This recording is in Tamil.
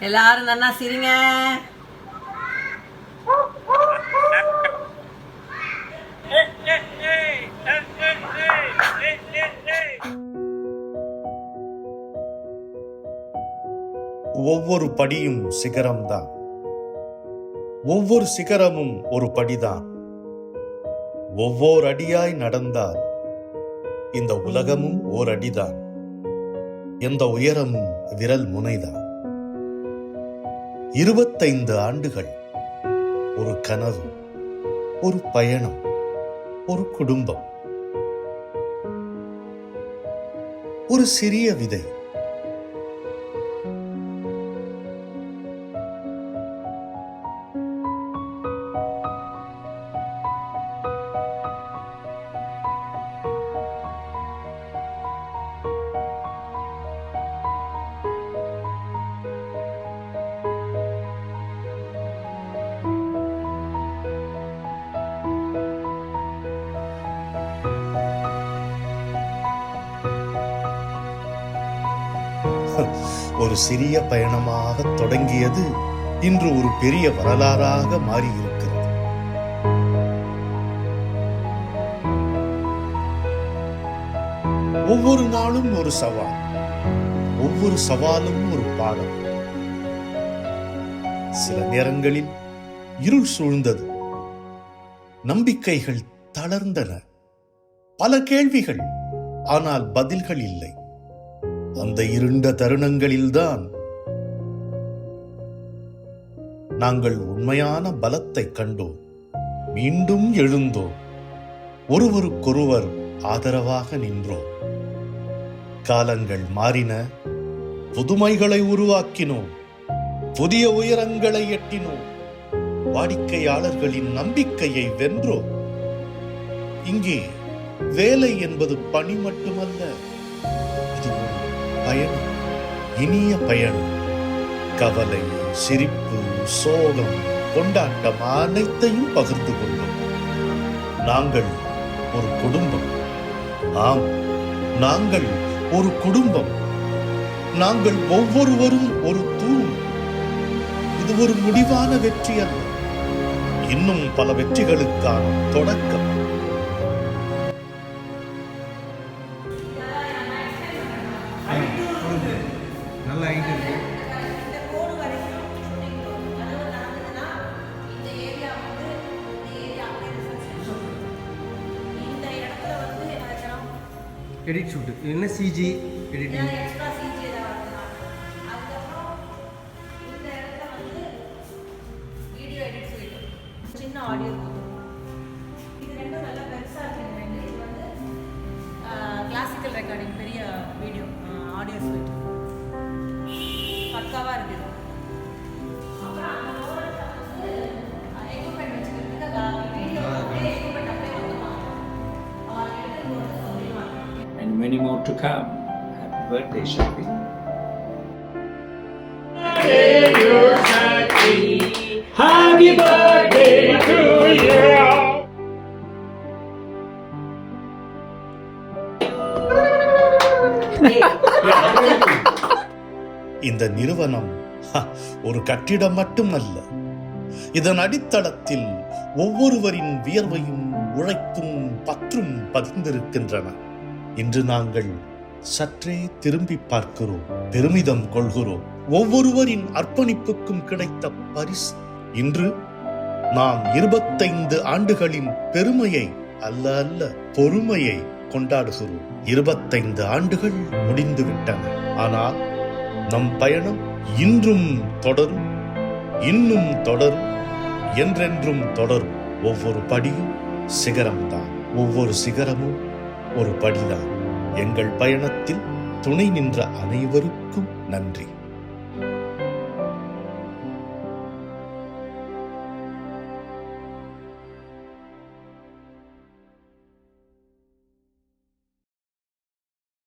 எல்லாரும் நன்னா சிரிங்க. ஒவ்வொரு படியும் சிகரம்தான். ஒவ்வொரு சிகரமும் ஒரு படிதான். ஒவ்வொரு அடியாய் நடந்தால் இந்த உலகமும் ஓர் அடிதான். எந்த உயரமும் விரல் முனைதான். 25 ஆண்டுகள், ஒரு கனவு, ஒரு பயணம், ஒரு குடும்பம், ஒரு சிறிய விதை. ஒரு சிறிய பயணமாக தொடங்கியது இன்று ஒரு பெரிய வரலாறாக மாறியிருக்கிறது. ஒவ்வொரு நாளும் ஒரு சவால், ஒவ்வொரு சவாலும் ஒரு பாடம். சில நேரங்களில் இருள் சூழ்ந்தது, நம்பிக்கைகள் தளர்ந்தன, பல கேள்விகள், ஆனால் பதில்கள் இல்லை. அந்த இருண்ட தருணங்களில்தான் நாங்கள் உண்மையான பலத்தை கண்டோம். மீண்டும் எழுந்தோம், ஒருவருக்கொருவர் ஆதரவாக நின்றோம். காலங்கள் மாறின, புதுமைகளை உருவாக்கினோம், புதிய உயரங்களை எட்டினோம், வாடிக்கையாளர்களின் நம்பிக்கையை வென்றோம். இங்கே வேலை என்பது பணி மட்டுமல்ல, பயணம், இனிய பயணம். கவலை, சிரிப்பு, சோகம், கொண்டாட்டம் அனைத்தையும் பகிர்ந்து கொண்டோம். நாங்கள் ஒரு குடும்பம். ஆம், நாங்கள் ஒரு குடும்பம். நாங்கள் ஒவ்வொருவரும் ஒரு தூண். இது ஒரு முடிவான வெற்றி அல்ல, இன்னும் பல வெற்றிகளுக்கான தொடக்கம். நல்ல ஐடியா இருக்கு. இந்த கோடு வரைக்கும் கதவு நடந்ததுன்னா இந்த ஏரியா வந்து இந்த ஏரியா இந்த இடத்துல வந்து எடிட் ஷூட் என்ன சிஜி எடிட்டிங் எக்ஸ்ட்ரா சிஜி ஏதாவது அதுக்கப்புறம் இந்த இடத்துல வந்து வீடியோ எடிட் சொல்லிட்டு சின்ன ஆடியோ இது ரெண்டும் நல்லா பெருசாக இருக்கு. இது வந்து கிளாசிக்கல் ரெக்கார்டிங் பெரிய வீடியோ ஆடியோ சொல்லிட்டு பக்காவா இருக்குது. அப்புறம் அந்த ஓரத்துல வந்து எக்யூப்மெண்ட் வச்சுக்கிறதுக்கு வீடியோ அப்படியே எக்யூப்மெண்ட் அப்படியே வந்துருவாங்க. அவங்க எடுத்து போட்டு சொல்லிடுவாங்க. And many more to come. Happy birthday, Shakti. Happy birthday to you. இந்த நிறுவனம் ஒரு கட்டிடம் மட்டுமல்ல, இதன் அடித்தளத்தில் ஒவ்வொருவரின் வியர்வையும் உழைப்பும் பற்றும் பதிந்திருக்கின்றன. இன்று நாங்கள் சற்றே திரும்பி பார்க்கிறோம், பெருமிதம் கொள்கிறோம். ஒவ்வொருவரின் அர்ப்பணிப்புக்கும் கிடைத்த பரிசு. இன்று நாம் 25 ஆண்டுகளின் பெருமையை அல்ல பொறுமையை கொண்டாடுகிறோம். 25 ஆண்டுகள் முடிந்துவிட்டன, ஆனால் நம் பயணம் இன்றும் தொடரும், இன்னும் தொடரும், என்றென்றும் தொடரும். ஒவ்வொரு படியும் சிகரம்தான், ஒவ்வொரு சிகரமும் ஒரு படிதான். எங்கள் பயணத்தில் துணை நின்ற அனைவருக்கும் நன்றி.